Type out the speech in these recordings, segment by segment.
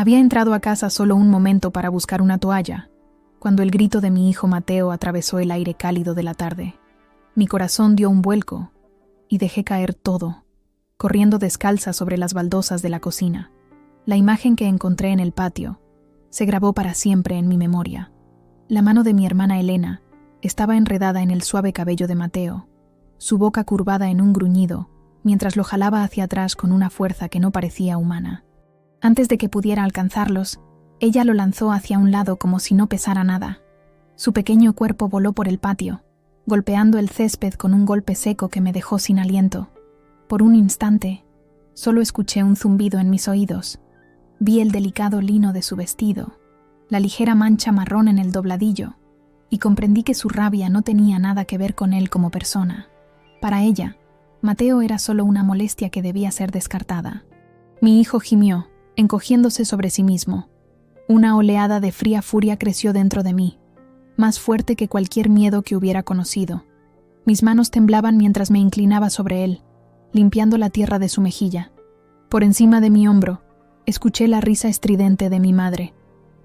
Había entrado a casa solo un momento para buscar una toalla, cuando el grito de mi hijo Mateo atravesó el aire cálido de la tarde. Mi corazón dio un vuelco y dejé caer todo, corriendo descalza sobre las baldosas de la cocina. La imagen que encontré en el patio se grabó para siempre en mi memoria. La mano de mi hermana Elena estaba enredada en el suave cabello de Mateo, su boca curvada en un gruñido, mientras lo jalaba hacia atrás con una fuerza que no parecía humana. Antes de que pudiera alcanzarlos, ella lo lanzó hacia un lado como si no pesara nada. Su pequeño cuerpo voló por el patio, golpeando el césped con un golpe seco que me dejó sin aliento. Por un instante, solo escuché un zumbido en mis oídos. Vi el delicado lino de su vestido, la ligera mancha marrón en el dobladillo, y comprendí que su rabia no tenía nada que ver con él como persona. Para ella, Mateo era solo una molestia que debía ser descartada. Mi hijo gimió, encogiéndose sobre sí mismo. Una oleada de fría furia creció dentro de mí, más fuerte que cualquier miedo que hubiera conocido. Mis manos temblaban mientras me inclinaba sobre él, limpiando la tierra de su mejilla. Por encima de mi hombro, escuché la risa estridente de mi madre,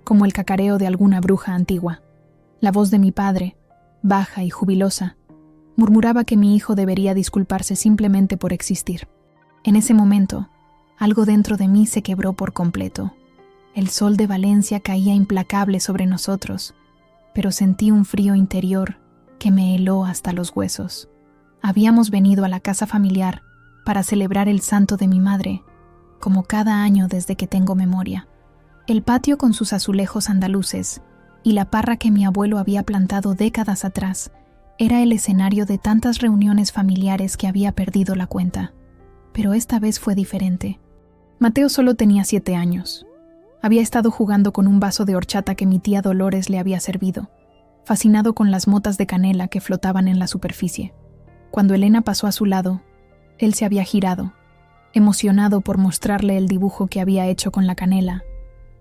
como el cacareo de alguna bruja antigua. La voz de mi padre, baja y jubilosa, murmuraba que mi hijo debería disculparse simplemente por existir. En ese momento, algo dentro de mí se quebró por completo. El sol de Valencia caía implacable sobre nosotros, pero sentí un frío interior que me heló hasta los huesos. Habíamos venido a la casa familiar para celebrar el santo de mi madre, como cada año desde que tengo memoria. El patio con sus azulejos andaluces y la parra que mi abuelo había plantado décadas atrás era el escenario de tantas reuniones familiares que había perdido la cuenta. Pero esta vez fue diferente. Mateo solo tenía 7 años. Había estado jugando con un vaso de horchata que mi tía Dolores le había servido, fascinado con las motas de canela que flotaban en la superficie. Cuando Elena pasó a su lado, él se había girado, emocionado por mostrarle el dibujo que había hecho con la canela.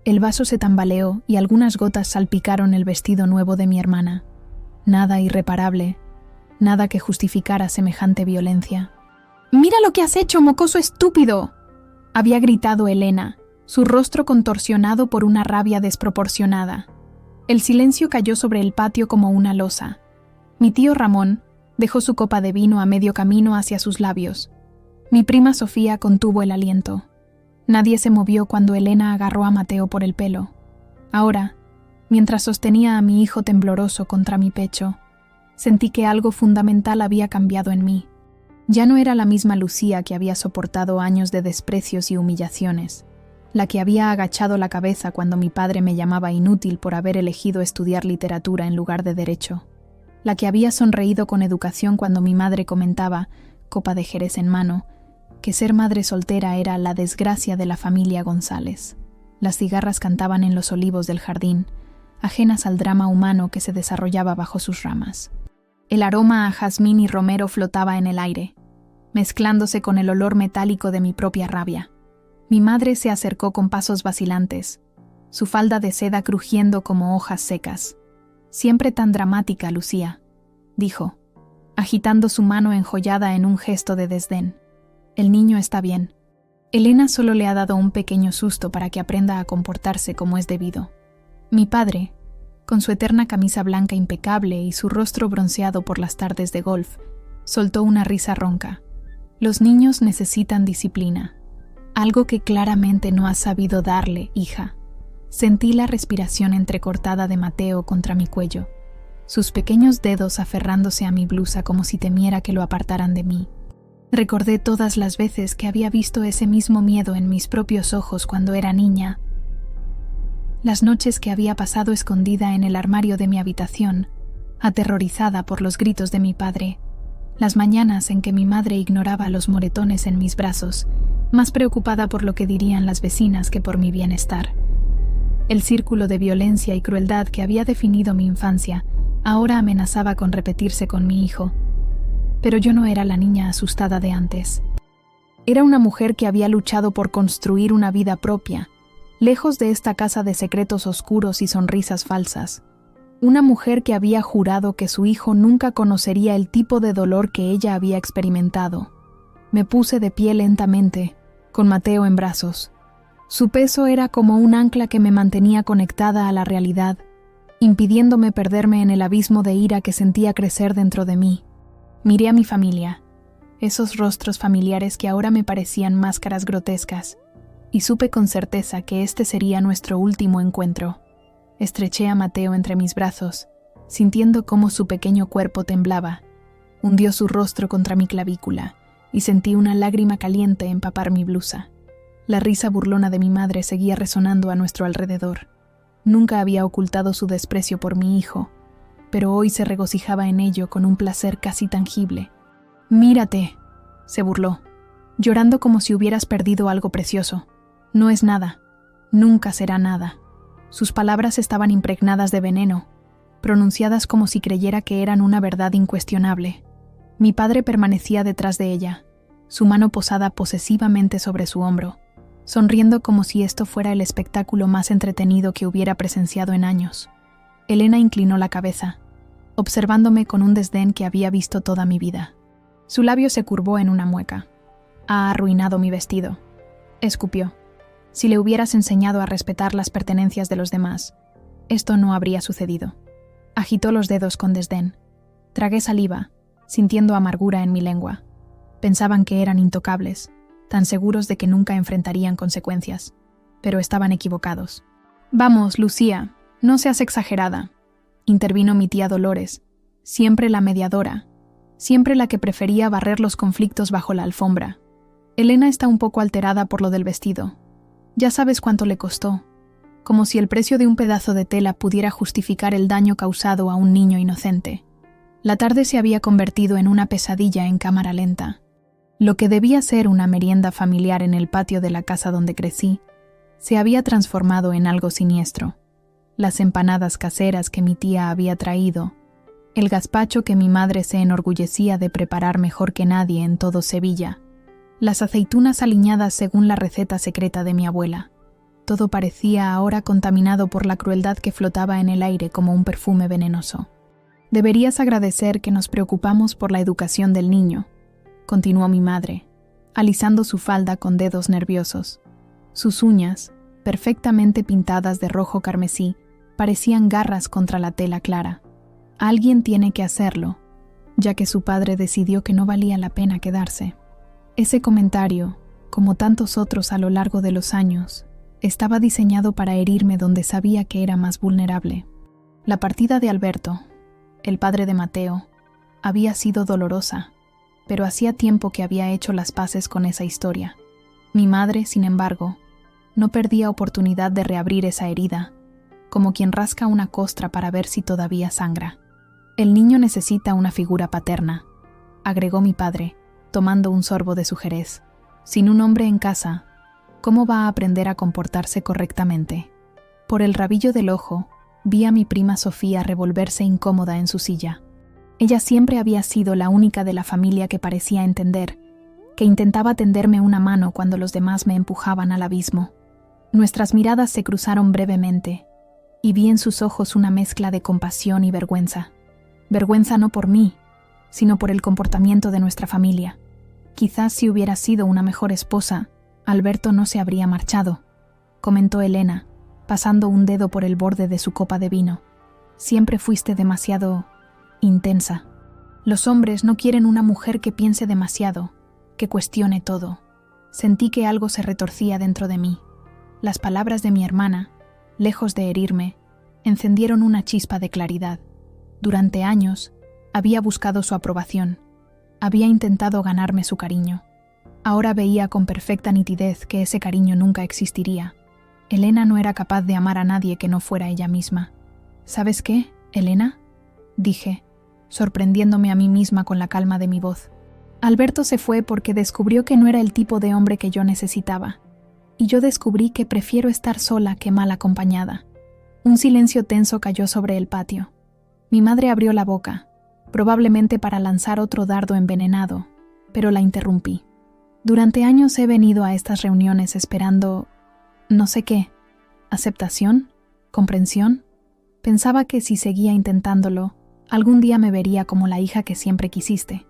El vaso se tambaleó y algunas gotas salpicaron el vestido nuevo de mi hermana. Nada irreparable, nada que justificara semejante violencia. «¡Mira lo que has hecho, mocoso estúpido!», había gritado Elena, su rostro contorsionado por una rabia desproporcionada. El silencio cayó sobre el patio como una losa. Mi tío Ramón dejó su copa de vino a medio camino hacia sus labios. Mi prima Sofía contuvo el aliento. Nadie se movió cuando Elena agarró a Mateo por el pelo. Ahora, mientras sostenía a mi hijo tembloroso contra mi pecho, sentí que algo fundamental había cambiado en mí. Ya no era la misma Lucía que había soportado años de desprecios y humillaciones, la que había agachado la cabeza cuando mi padre me llamaba inútil por haber elegido estudiar literatura en lugar de derecho, la que había sonreído con educación cuando mi madre comentaba, copa de jerez en mano, que ser madre soltera era la desgracia de la familia González. Las cigarras cantaban en los olivos del jardín, ajenas al drama humano que se desarrollaba bajo sus ramas. El aroma a jazmín y romero flotaba en el aire, mezclándose con el olor metálico de mi propia rabia. Mi madre se acercó con pasos vacilantes, su falda de seda crujiendo como hojas secas. «Siempre tan dramática, Lucía», dijo, agitando su mano enjollada en un gesto de desdén. «El niño está bien. Elena solo le ha dado un pequeño susto para que aprenda a comportarse como es debido». Mi padre, con su eterna camisa blanca impecable y su rostro bronceado por las tardes de golf, soltó una risa ronca. «Los niños necesitan disciplina. Algo que claramente no has sabido darle, hija». Sentí la respiración entrecortada de Mateo contra mi cuello, sus pequeños dedos aferrándose a mi blusa como si temiera que lo apartaran de mí. Recordé todas las veces que había visto ese mismo miedo en mis propios ojos cuando era niña. Las noches que había pasado escondida en el armario de mi habitación, aterrorizada por los gritos de mi padre. Las mañanas en que mi madre ignoraba los moretones en mis brazos, más preocupada por lo que dirían las vecinas que por mi bienestar. El círculo de violencia y crueldad que había definido mi infancia ahora amenazaba con repetirse con mi hijo. Pero yo no era la niña asustada de antes. Era una mujer que había luchado por construir una vida propia, lejos de esta casa de secretos oscuros y sonrisas falsas. Una mujer que había jurado que su hijo nunca conocería el tipo de dolor que ella había experimentado. Me puse de pie lentamente, con Mateo en brazos. Su peso era como un ancla que me mantenía conectada a la realidad, impidiéndome perderme en el abismo de ira que sentía crecer dentro de mí. Miré a mi familia, esos rostros familiares que ahora me parecían máscaras grotescas, y supe con certeza que este sería nuestro último encuentro. Estreché a Mateo entre mis brazos, sintiendo cómo su pequeño cuerpo temblaba. Hundió su rostro contra mi clavícula, y sentí una lágrima caliente empapar mi blusa. La risa burlona de mi madre seguía resonando a nuestro alrededor. Nunca había ocultado su desprecio por mi hijo, pero hoy se regocijaba en ello con un placer casi tangible. «Mírate», se burló, llorando como si hubieras perdido algo precioso. «No es nada. Nunca será nada». Sus palabras estaban impregnadas de veneno, pronunciadas como si creyera que eran una verdad incuestionable. Mi padre permanecía detrás de ella, su mano posada posesivamente sobre su hombro, sonriendo como si esto fuera el espectáculo más entretenido que hubiera presenciado en años. Elena inclinó la cabeza, observándome con un desdén que había visto toda mi vida. Su labio se curvó en una mueca. «Ha arruinado mi vestido», escupió. «Si le hubieras enseñado a respetar las pertenencias de los demás, esto no habría sucedido». Agitó los dedos con desdén. Tragué saliva, sintiendo amargura en mi lengua. Pensaban que eran intocables, tan seguros de que nunca enfrentarían consecuencias, pero estaban equivocados. «Vamos, Lucía, no seas exagerada», intervino mi tía Dolores, siempre la mediadora, siempre la que prefería barrer los conflictos bajo la alfombra. «Elena está un poco alterada por lo del vestido. Ya sabes cuánto le costó, como si el precio de un pedazo de tela pudiera justificar el daño causado a un niño inocente». La tarde se había convertido en una pesadilla en cámara lenta. Lo que debía ser una merienda familiar en el patio de la casa donde crecí, se había transformado en algo siniestro. Las empanadas caseras que mi tía había traído, el gazpacho que mi madre se enorgullecía de preparar mejor que nadie en todo Sevilla, las aceitunas aliñadas según la receta secreta de mi abuela. Todo parecía ahora contaminado por la crueldad que flotaba en el aire como un perfume venenoso. «Deberías agradecer que nos preocupamos por la educación del niño», continuó mi madre, alisando su falda con dedos nerviosos. Sus uñas, perfectamente pintadas de rojo carmesí, parecían garras contra la tela clara. Alguien tiene que hacerlo, ya que su padre decidió que no valía la pena quedarse. Ese comentario, como tantos otros a lo largo de los años, estaba diseñado para herirme donde sabía que era más vulnerable. La partida de Alberto, el padre de Mateo, había sido dolorosa, pero hacía tiempo que había hecho las paces con esa historia. Mi madre, sin embargo, no perdía oportunidad de reabrir esa herida, como quien rasca una costra para ver si todavía sangra. «El niño necesita una figura paterna», agregó mi padre, tomando un sorbo de su jerez. «Sin un hombre en casa, ¿cómo va a aprender a comportarse correctamente?» Por el rabillo del ojo, vi a mi prima Sofía revolverse incómoda en su silla. Ella siempre había sido la única de la familia que parecía entender, que intentaba tenderme una mano cuando los demás me empujaban al abismo. Nuestras miradas se cruzaron brevemente, y vi en sus ojos una mezcla de compasión y vergüenza. Vergüenza no por mí, sino por el comportamiento de nuestra familia. Quizás si hubiera sido una mejor esposa, Alberto no se habría marchado, comentó Elena, pasando un dedo por el borde de su copa de vino. Siempre fuiste demasiado intensa. Los hombres no quieren una mujer que piense demasiado, que cuestione todo. Sentí que algo se retorcía dentro de mí. Las palabras de mi hermana, lejos de herirme, encendieron una chispa de claridad. Durante años, había buscado su aprobación. Había intentado ganarme su cariño. Ahora veía con perfecta nitidez que ese cariño nunca existiría. Elena no era capaz de amar a nadie que no fuera ella misma. «¿Sabes qué, Elena?», dije, sorprendiéndome a mí misma con la calma de mi voz. «Alberto se fue porque descubrió que no era el tipo de hombre que yo necesitaba. Y yo descubrí que prefiero estar sola que mal acompañada». Un silencio tenso cayó sobre el patio. Mi madre abrió la boca, probablemente para lanzar otro dardo envenenado, pero la interrumpí. «Durante años he venido a estas reuniones esperando, no sé qué, aceptación, comprensión. Pensaba que si seguía intentándolo, algún día me vería como la hija que siempre quisiste.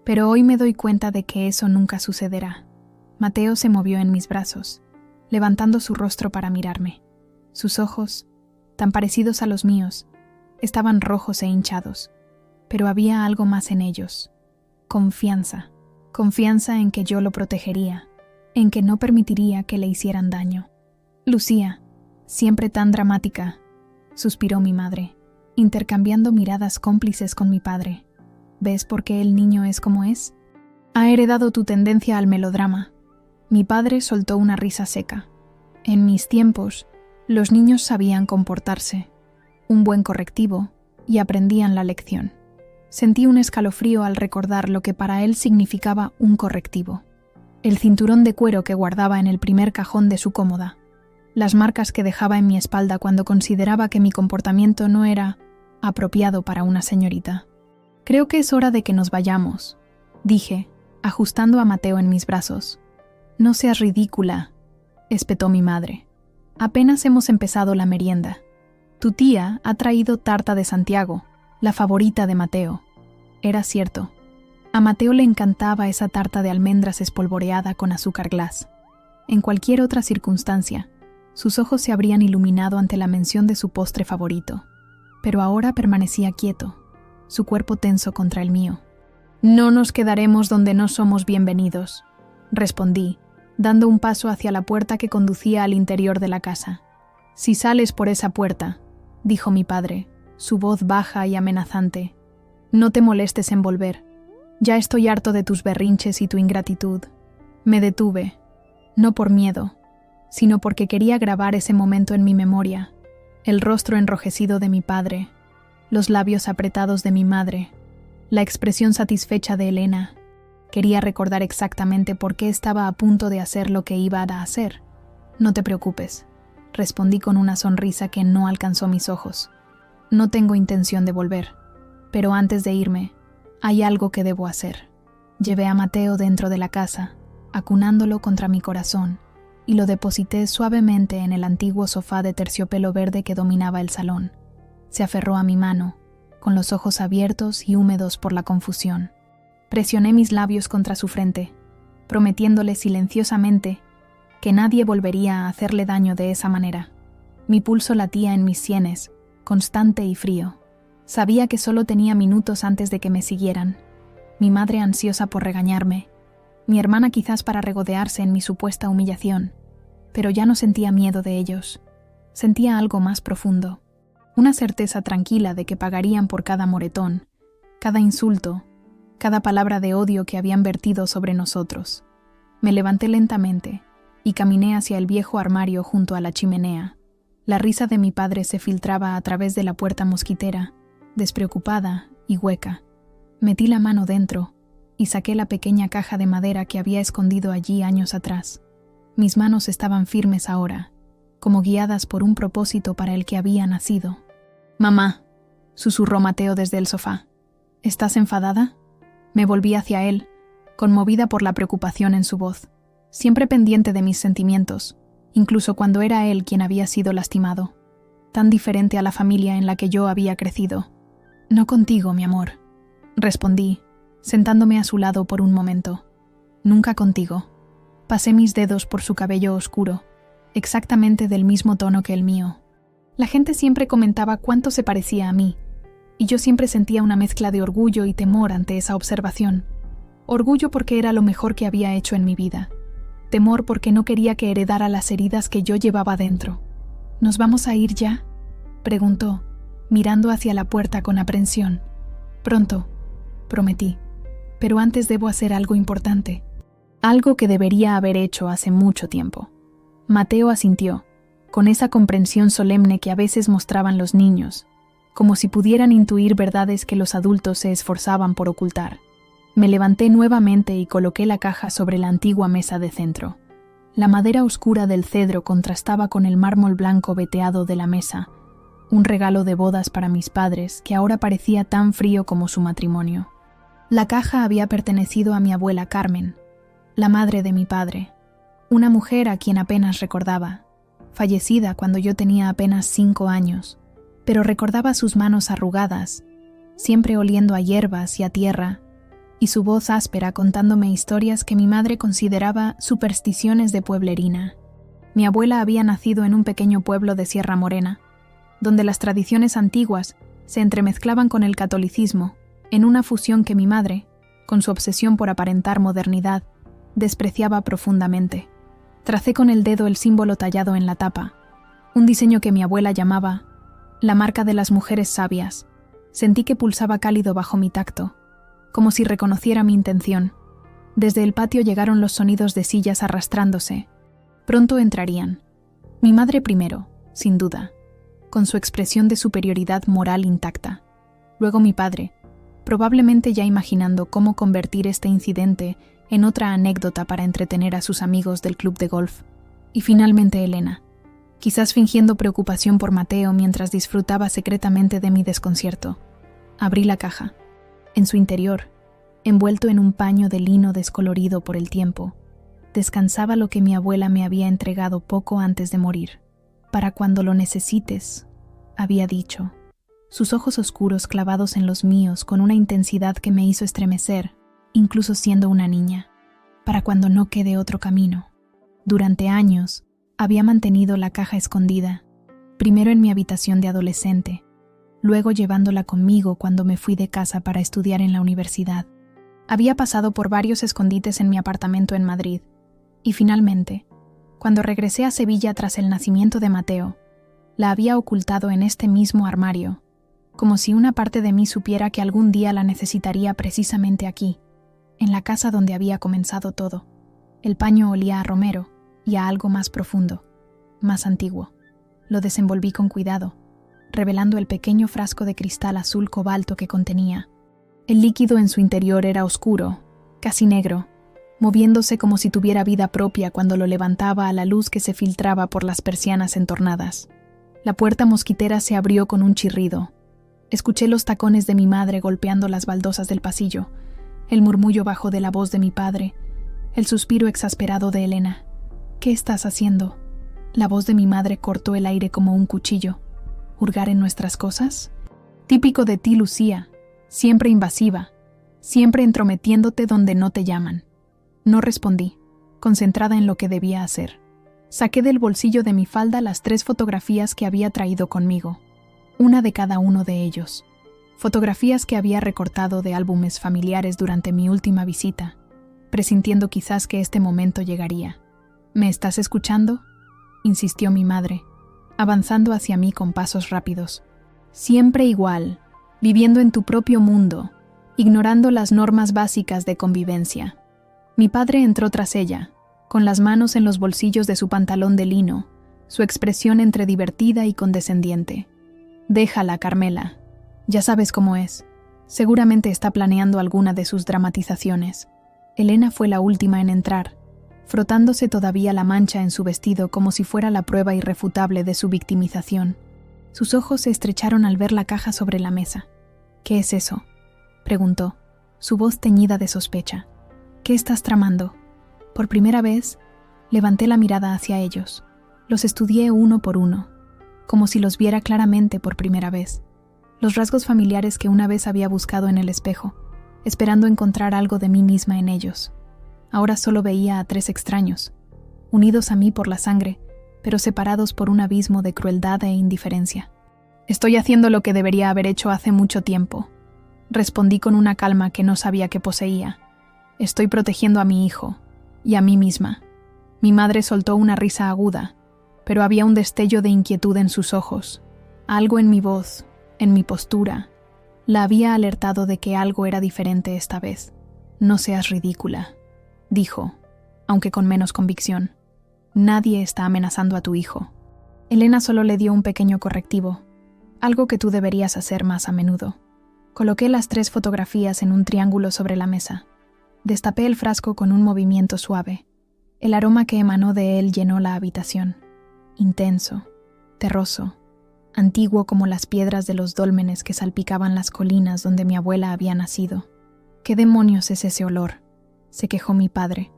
Pero hoy me doy cuenta de que eso nunca sucederá». Mateo se movió en mis brazos. levantando su rostro para mirarme. Sus ojos, tan parecidos a los míos, estaban rojos e hinchados, pero había algo más en ellos. Confianza. Confianza en que yo lo protegería, en que no permitiría que le hicieran daño. Lucía, siempre tan dramática, suspiró mi madre, intercambiando miradas cómplices con mi padre. ¿Ves por qué el niño es como es? Ha heredado tu tendencia al melodrama. Mi padre soltó una risa seca. En mis tiempos, los niños sabían comportarse, un buen correctivo, y aprendían la lección. Sentí un escalofrío al recordar lo que para él significaba un correctivo. El cinturón de cuero que guardaba en el primer cajón de su cómoda, las marcas que dejaba en mi espalda cuando consideraba que mi comportamiento no era apropiado para una señorita. Creo que es hora de que nos vayamos, dije, ajustando a Mateo en mis brazos. No seas ridícula, espetó mi madre. Apenas hemos empezado la merienda. Tu tía ha traído tarta de Santiago, la favorita de Mateo. Era cierto. A Mateo le encantaba esa tarta de almendras espolvoreada con azúcar glass. En cualquier otra circunstancia, sus ojos se habrían iluminado ante la mención de su postre favorito. Pero ahora permanecía quieto, su cuerpo tenso contra el mío. No nos quedaremos donde no somos bienvenidos, respondí, dando un paso hacia la puerta que conducía al interior de la casa. Si sales por esa puerta, dijo mi padre, su voz baja y amenazante, no te molestes en volver. Ya estoy harto de tus berrinches y tu ingratitud. Me detuve, no por miedo, sino porque quería grabar ese momento en mi memoria, el rostro enrojecido de mi padre, los labios apretados de mi madre, la expresión satisfecha de Elena. Quería recordar exactamente por qué estaba a punto de hacer lo que iba a hacer. No te preocupes, respondí con una sonrisa que no alcanzó mis ojos. No tengo intención de volver, pero antes de irme, hay algo que debo hacer. Llevé a Mateo dentro de la casa, acunándolo contra mi corazón, y lo deposité suavemente en el antiguo sofá de terciopelo verde que dominaba el salón. Se aferró a mi mano, con los ojos abiertos y húmedos por la confusión. Presioné mis labios contra su frente, prometiéndole silenciosamente que nadie volvería a hacerle daño de esa manera. Mi pulso latía en mis sienes, constante y frío. Sabía que solo tenía minutos antes de que me siguieran. Mi madre ansiosa por regañarme, mi hermana quizás para regodearse en mi supuesta humillación, pero ya no sentía miedo de ellos. Sentía algo más profundo, una certeza tranquila de que pagarían por cada moretón, cada insulto, cada palabra de odio que habían vertido sobre nosotros. Me levanté lentamente y caminé hacia el viejo armario junto a la chimenea. La risa de mi padre se filtraba a través de la puerta mosquitera, despreocupada y hueca. Metí la mano dentro y saqué la pequeña caja de madera que había escondido allí años atrás. Mis manos estaban firmes ahora, como guiadas por un propósito para el que había nacido. «Mamá», susurró Mateo desde el sofá. «¿Estás enfadada?» Me volví hacia él, conmovida por la preocupación en su voz, siempre pendiente de mis sentimientos, incluso cuando era él quien había sido lastimado, tan diferente a la familia en la que yo había crecido. «No contigo, mi amor», respondí, sentándome a su lado por un momento. «Nunca contigo». Pasé mis dedos por su cabello oscuro, exactamente del mismo tono que el mío. La gente siempre comentaba cuánto se parecía a mí, y yo siempre sentía una mezcla de orgullo y temor ante esa observación. Orgullo porque era lo mejor que había hecho en mi vida. Temor porque no quería que heredara las heridas que yo llevaba dentro. «¿Nos vamos a ir ya?», preguntó, mirando hacia la puerta con aprensión. «Pronto», prometí, «pero antes debo hacer algo importante. Algo que debería haber hecho hace mucho tiempo». Mateo asintió, con esa comprensión solemne que a veces mostraban los niños, como si pudieran intuir verdades que los adultos se esforzaban por ocultar. Me levanté nuevamente y coloqué la caja sobre la antigua mesa de centro. La madera oscura del cedro contrastaba con el mármol blanco veteado de la mesa, un regalo de bodas para mis padres que ahora parecía tan frío como su matrimonio. La caja había pertenecido a mi abuela Carmen, la madre de mi padre, una mujer a quien apenas recordaba, fallecida cuando yo tenía apenas 5 años, pero recordaba sus manos arrugadas, siempre oliendo a hierbas y a tierra, y su voz áspera contándome historias que mi madre consideraba supersticiones de pueblerina. Mi abuela había nacido en un pequeño pueblo de Sierra Morena, donde las tradiciones antiguas se entremezclaban con el catolicismo, en una fusión que mi madre, con su obsesión por aparentar modernidad, despreciaba profundamente. Tracé con el dedo el símbolo tallado en la tapa, un diseño que mi abuela llamaba la marca de las mujeres sabias. Sentí que pulsaba cálido bajo mi tacto, como si reconociera mi intención. Desde el patio llegaron los sonidos de sillas arrastrándose. Pronto entrarían. Mi madre primero, sin duda, con su expresión de superioridad moral intacta. Luego mi padre, probablemente ya imaginando cómo convertir este incidente en otra anécdota para entretener a sus amigos del club de golf. Y finalmente Elena, quizás fingiendo preocupación por Mateo mientras disfrutaba secretamente de mi desconcierto. Abrí la caja. En su interior, envuelto en un paño de lino descolorido por el tiempo, descansaba lo que mi abuela me había entregado poco antes de morir. Para cuando lo necesites, había dicho. Sus ojos oscuros clavados en los míos con una intensidad que me hizo estremecer, incluso siendo una niña. Para cuando no quede otro camino. Durante años, había mantenido la caja escondida, primero en mi habitación de adolescente, luego llevándola conmigo cuando me fui de casa para estudiar en la universidad. Había pasado por varios escondites en mi apartamento en Madrid, y finalmente, cuando regresé a Sevilla tras el nacimiento de Mateo, la había ocultado en este mismo armario, como si una parte de mí supiera que algún día la necesitaría precisamente aquí, en la casa donde había comenzado todo. El paño olía a romero y a algo más profundo, más antiguo. Lo desenvolví con cuidado, revelando el pequeño frasco de cristal azul cobalto que contenía. El líquido en su interior era oscuro, casi negro, moviéndose como si tuviera vida propia cuando lo levantaba a la luz que se filtraba por las persianas entornadas. La puerta mosquitera se abrió con un chirrido. Escuché los tacones de mi madre golpeando las baldosas del pasillo, el murmullo bajo de la voz de mi padre, el suspiro exasperado de Elena. «¿Qué estás haciendo?» La voz de mi madre cortó el aire como un cuchillo. ¿Hurgar en nuestras cosas? Típico de ti, Lucía. Siempre invasiva. Siempre entrometiéndote donde no te llaman. No respondí, concentrada en lo que debía hacer. Saqué del bolsillo de mi falda las 3 fotografías que había traído conmigo. Una de cada uno de ellos. Fotografías que había recortado de álbumes familiares durante mi última visita, presintiendo quizás que este momento llegaría. «¿Me estás escuchando?», insistió mi madre, avanzando hacia mí con pasos rápidos. «Siempre igual, viviendo en tu propio mundo, ignorando las normas básicas de convivencia». Mi padre entró tras ella, con las manos en los bolsillos de su pantalón de lino, su expresión entre divertida y condescendiente. «Déjala, Carmela. Ya sabes cómo es. Seguramente está planeando alguna de sus dramatizaciones». Elena fue la última en entrar, frotándose todavía la mancha en su vestido como si fuera la prueba irrefutable de su victimización. Sus ojos se estrecharon al ver la caja sobre la mesa. «¿Qué es eso?», preguntó, su voz teñida de sospecha. «¿Qué estás tramando?». Por primera vez, levanté la mirada hacia ellos. Los estudié uno por uno, como si los viera claramente por primera vez. Los rasgos familiares que una vez había buscado en el espejo, esperando encontrar algo de mí misma en ellos. Ahora solo veía a 3 extraños, unidos a mí por la sangre, pero separados por un abismo de crueldad e indiferencia. «Estoy haciendo lo que debería haber hecho hace mucho tiempo», respondí con una calma que no sabía que poseía. «Estoy protegiendo a mi hijo, y a mí misma». Mi madre soltó una risa aguda, pero había un destello de inquietud en sus ojos. Algo en mi voz, en mi postura, la había alertado de que algo era diferente esta vez. «No seas ridícula», dijo, aunque con menos convicción. «Nadie está amenazando a tu hijo». Elena solo le dio un pequeño correctivo, algo que tú deberías hacer más a menudo. Coloqué las 3 fotografías en un triángulo sobre la mesa. Destapé el frasco con un movimiento suave. El aroma que emanó de él llenó la habitación. Intenso, terroso, antiguo como las piedras de los dólmenes que salpicaban las colinas donde mi abuela había nacido. «¿Qué demonios es ese olor?», se quejó mi padre,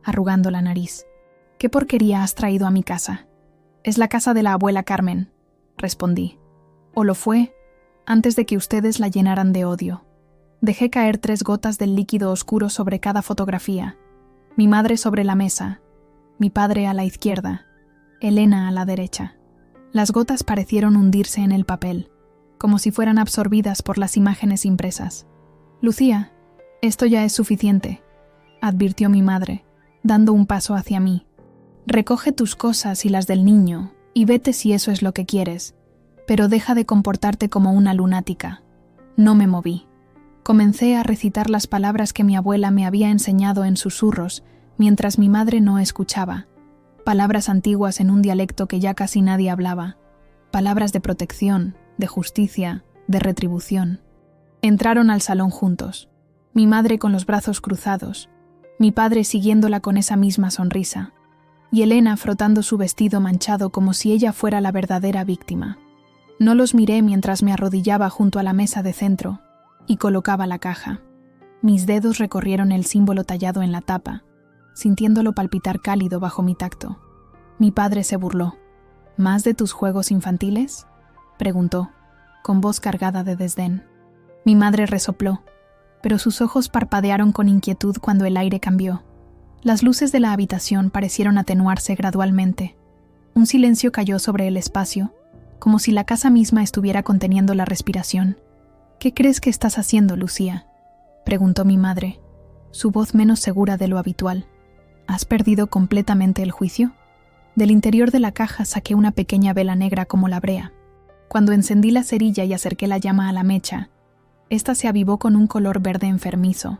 arrugando la nariz. «¿Qué porquería has traído a mi casa?». «Es la casa de la abuela Carmen», respondí. «O lo fue, antes de que ustedes la llenaran de odio». Dejé caer 3 gotas del líquido oscuro sobre cada fotografía. Mi madre sobre la mesa, mi padre a la izquierda, Elena a la derecha. Las gotas parecieron hundirse en el papel, como si fueran absorbidas por las imágenes impresas. «Lucía, esto ya es suficiente», advirtió mi madre, dando un paso hacia mí. «Recoge tus cosas y las del niño, y vete si eso es lo que quieres, pero deja de comportarte como una lunática». No me moví. Comencé a recitar las palabras que mi abuela me había enseñado en susurros, mientras mi madre no escuchaba. Palabras antiguas en un dialecto que ya casi nadie hablaba. Palabras de protección, de justicia, de retribución. Entraron al salón juntos. Mi madre con los brazos cruzados, mi padre siguiéndola con esa misma sonrisa, y Elena frotando su vestido manchado como si ella fuera la verdadera víctima. No los miré mientras me arrodillaba junto a la mesa de centro y colocaba la caja. Mis dedos recorrieron el símbolo tallado en la tapa, sintiéndolo palpitar cálido bajo mi tacto. Mi padre se burló. «¿Más de tus juegos infantiles?», preguntó, con voz cargada de desdén. Mi madre resopló, pero sus ojos parpadearon con inquietud cuando el aire cambió. Las luces de la habitación parecieron atenuarse gradualmente. Un silencio cayó sobre el espacio, como si la casa misma estuviera conteniendo la respiración. «¿Qué crees que estás haciendo, Lucía?», preguntó mi madre, su voz menos segura de lo habitual. «¿Has perdido completamente el juicio?». Del interior de la caja saqué una pequeña vela negra como la brea. Cuando encendí la cerilla y acerqué la llama a la mecha, ésta se avivó con un color verde enfermizo,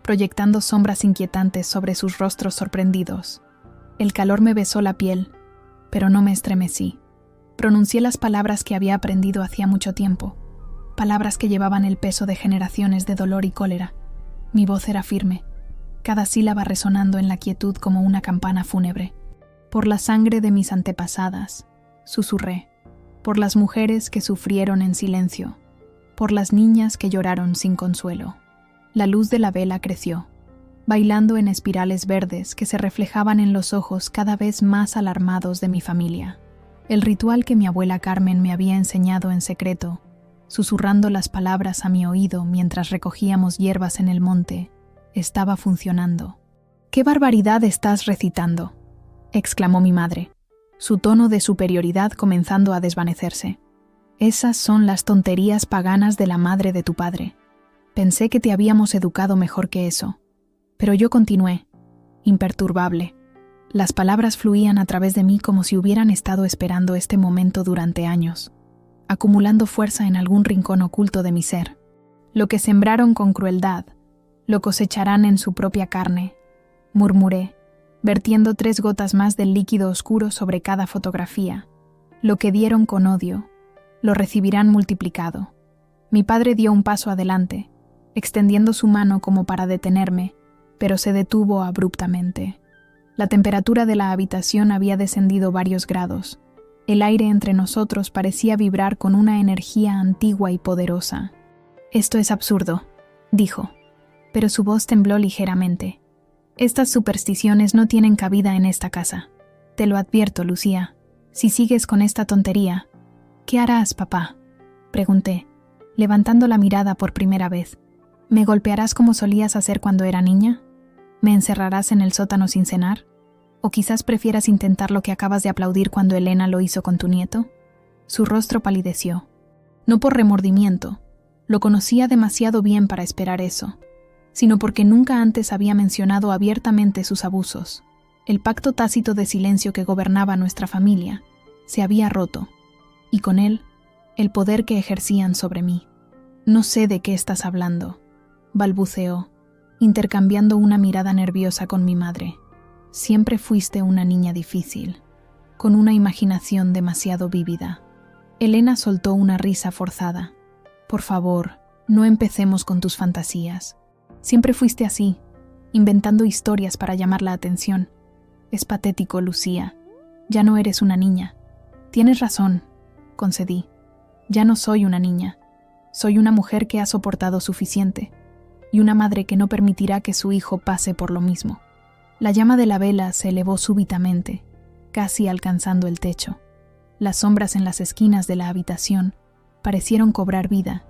proyectando sombras inquietantes sobre sus rostros sorprendidos. El calor me besó la piel, pero no me estremecí. Pronuncié las palabras que había aprendido hacía mucho tiempo, palabras que llevaban el peso de generaciones de dolor y cólera. Mi voz era firme, cada sílaba resonando en la quietud como una campana fúnebre. «Por la sangre de mis antepasadas», susurré, «por las mujeres que sufrieron en silencio, por las niñas que lloraron sin consuelo». La luz de la vela creció, bailando en espirales verdes que se reflejaban en los ojos cada vez más alarmados de mi familia. El ritual que mi abuela Carmen me había enseñado en secreto, susurrando las palabras a mi oído mientras recogíamos hierbas en el monte, estaba funcionando. «¿Qué barbaridad estás recitando?», exclamó mi madre, su tono de superioridad comenzando a desvanecerse. «Esas son las tonterías paganas de la madre de tu padre. Pensé que te habíamos educado mejor que eso». Pero yo continué, imperturbable. Las palabras fluían a través de mí como si hubieran estado esperando este momento durante años, acumulando fuerza en algún rincón oculto de mi ser. «Lo que sembraron con crueldad, lo cosecharán en su propia carne», murmuré, vertiendo 3 gotas más del líquido oscuro sobre cada fotografía. «Lo que dieron con odio, lo recibirán multiplicado». Mi padre dio un paso adelante, extendiendo su mano como para detenerme, pero se detuvo abruptamente. La temperatura de la habitación había descendido varios grados. El aire entre nosotros parecía vibrar con una energía antigua y poderosa. «Esto es absurdo», dijo, pero su voz tembló ligeramente. «Estas supersticiones no tienen cabida en esta casa. Te lo advierto, Lucía. Si sigues con esta tontería, ¿qué harás, papá?», pregunté, levantando la mirada por primera vez. «¿Me golpearás como solías hacer cuando era niña? ¿Me encerrarás en el sótano sin cenar? ¿O quizás prefieras intentar lo que acabas de aplaudir cuando Elena lo hizo con tu nieto?». Su rostro palideció. No por remordimiento, lo conocía demasiado bien para esperar eso, sino porque nunca antes había mencionado abiertamente sus abusos. El pacto tácito de silencio que gobernaba nuestra familia se había roto, y con él, el poder que ejercían sobre mí. «No sé de qué estás hablando», balbuceó, intercambiando una mirada nerviosa con mi madre. «Siempre fuiste una niña difícil, con una imaginación demasiado vívida». Elena soltó una risa forzada. «Por favor, no empecemos con tus fantasías. Siempre fuiste así, inventando historias para llamar la atención. Es patético, Lucía. Ya no eres una niña». «Tienes razón», concedí. «Ya no soy una niña. Soy una mujer que ha soportado suficiente, y una madre que no permitirá que su hijo pase por lo mismo». La llama de la vela se elevó súbitamente, casi alcanzando el techo. Las sombras en las esquinas de la habitación parecieron cobrar vida,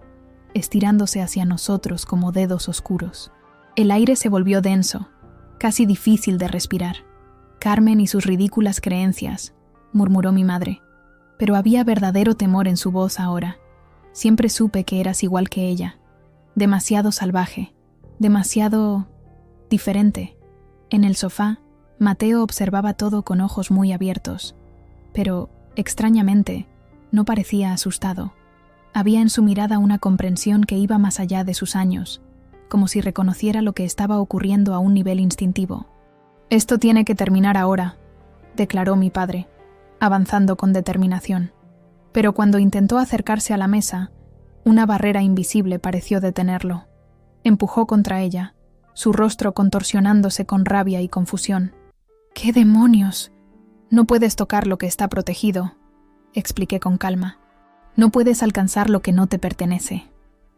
estirándose hacia nosotros como dedos oscuros. El aire se volvió denso, casi difícil de respirar. Carmen y sus ridículas creencias murmuró mi madre, pero había verdadero temor en su voz ahora. Siempre supe que eras igual que ella, demasiado salvaje, demasiado diferente. En el sofá, Mateo observaba todo con ojos muy abiertos, pero, extrañamente, no parecía asustado. Había en su mirada una comprensión que iba más allá de sus años, como si reconociera lo que estaba ocurriendo a un nivel instintivo. «Esto tiene que terminar ahora», declaró mi padre, avanzando con determinación. Pero cuando intentó acercarse a la mesa, una barrera invisible pareció detenerlo. Empujó contra ella, su rostro contorsionándose con rabia y confusión. «¿Qué demonios? No puedes tocar lo que está protegido», expliqué con calma. «No puedes alcanzar lo que no te pertenece».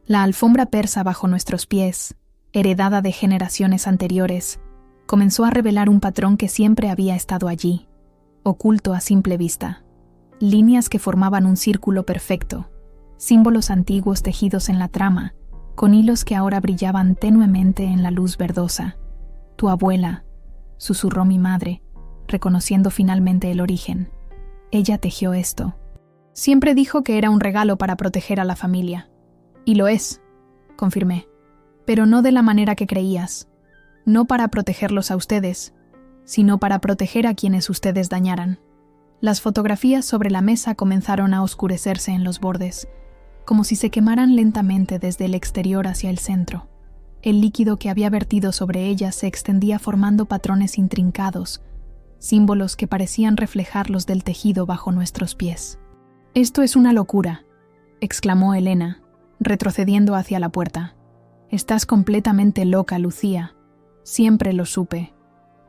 La alfombra persa bajo nuestros pies, heredada de generaciones anteriores, comenzó a revelar un patrón que siempre había estado allí, oculto a simple vista. Líneas que formaban un círculo perfecto, símbolos antiguos tejidos en la trama, con hilos que ahora brillaban tenuemente en la luz verdosa. «Tu abuela», susurró mi madre, reconociendo finalmente el origen. «Ella tejió esto. Siempre dijo que era un regalo para proteger a la familia». «Y lo es», confirmé, «pero no de la manera que creías. No para protegerlos a ustedes, sino para proteger a quienes ustedes dañaran». Las fotografías sobre la mesa comenzaron a oscurecerse en los bordes, como si se quemaran lentamente desde el exterior hacia el centro. El líquido que había vertido sobre ellas se extendía formando patrones intrincados, símbolos que parecían reflejar los del tejido bajo nuestros pies. «Esto es una locura», exclamó Elena, retrocediendo hacia la puerta. «Estás completamente loca, Lucía. Siempre lo supe».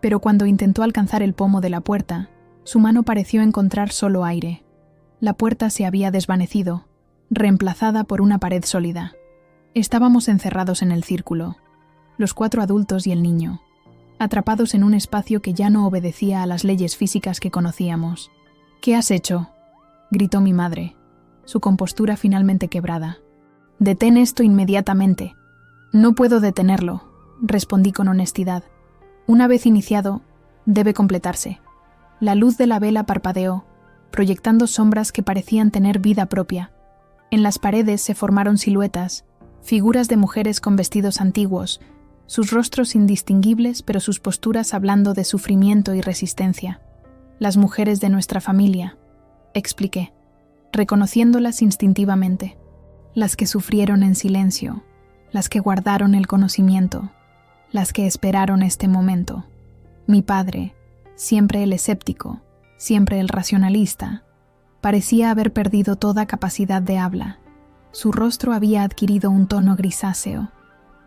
Pero cuando intentó alcanzar el pomo de la puerta, su mano pareció encontrar solo aire. La puerta se había desvanecido, reemplazada por una pared sólida. Estábamos encerrados en el círculo, los 4 adultos y el niño, atrapados en un espacio que ya no obedecía a las leyes físicas que conocíamos. «¿Qué has hecho?», gritó mi madre, su compostura finalmente quebrada. «Detén esto inmediatamente». «No puedo detenerlo», respondí con honestidad. «Una vez iniciado, debe completarse». La luz de la vela parpadeó, proyectando sombras que parecían tener vida propia. En las paredes se formaron siluetas, figuras de mujeres con vestidos antiguos, sus rostros indistinguibles pero sus posturas hablando de sufrimiento y resistencia. «Las mujeres de nuestra familia», expliqué, reconociéndolas instintivamente. Las que sufrieron en silencio, las que guardaron el conocimiento, las que esperaron este momento. Mi padre, siempre el escéptico, siempre el racionalista, parecía haber perdido toda capacidad de habla. Su rostro había adquirido un tono grisáceo,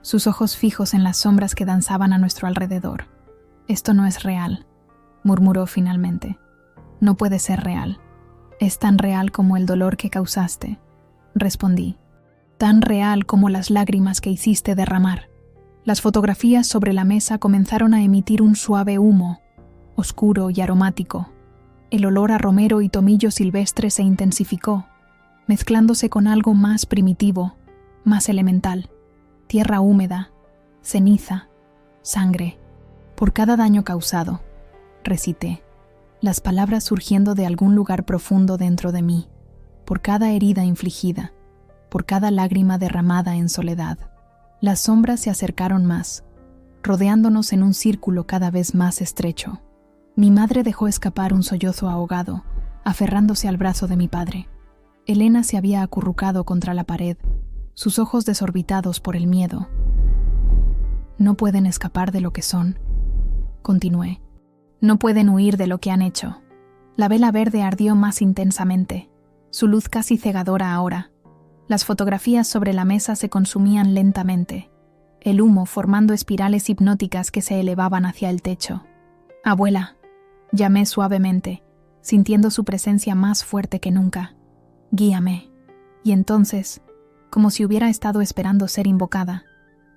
sus ojos fijos en las sombras que danzaban a nuestro alrededor. «Esto no es real», murmuró finalmente. «No puede ser real. Es tan real como el dolor que causaste», respondí. «Tan real como las lágrimas que hiciste derramar». Las fotografías sobre la mesa comenzaron a emitir un suave humo, oscuro y aromático. El olor a romero y tomillo silvestre se intensificó, mezclándose con algo más primitivo, más elemental. Tierra húmeda, ceniza, sangre. «Por cada daño causado», recité, las palabras surgiendo de algún lugar profundo dentro de mí, por cada herida infligida, por cada lágrima derramada en soledad. Las sombras se acercaron más, rodeándonos en un círculo cada vez más estrecho. Mi madre dejó escapar un sollozo ahogado, aferrándose al brazo de mi padre. Elena se había acurrucado contra la pared, sus ojos desorbitados por el miedo. «No pueden escapar de lo que son», continué. «No pueden huir de lo que han hecho». La vela verde ardió más intensamente, su luz casi cegadora ahora. Las fotografías sobre la mesa se consumían lentamente, el humo formando espirales hipnóticas que se elevaban hacia el techo. «Abuela», llamé suavemente, sintiendo su presencia más fuerte que nunca. «Guíame». Y entonces, como si hubiera estado esperando ser invocada,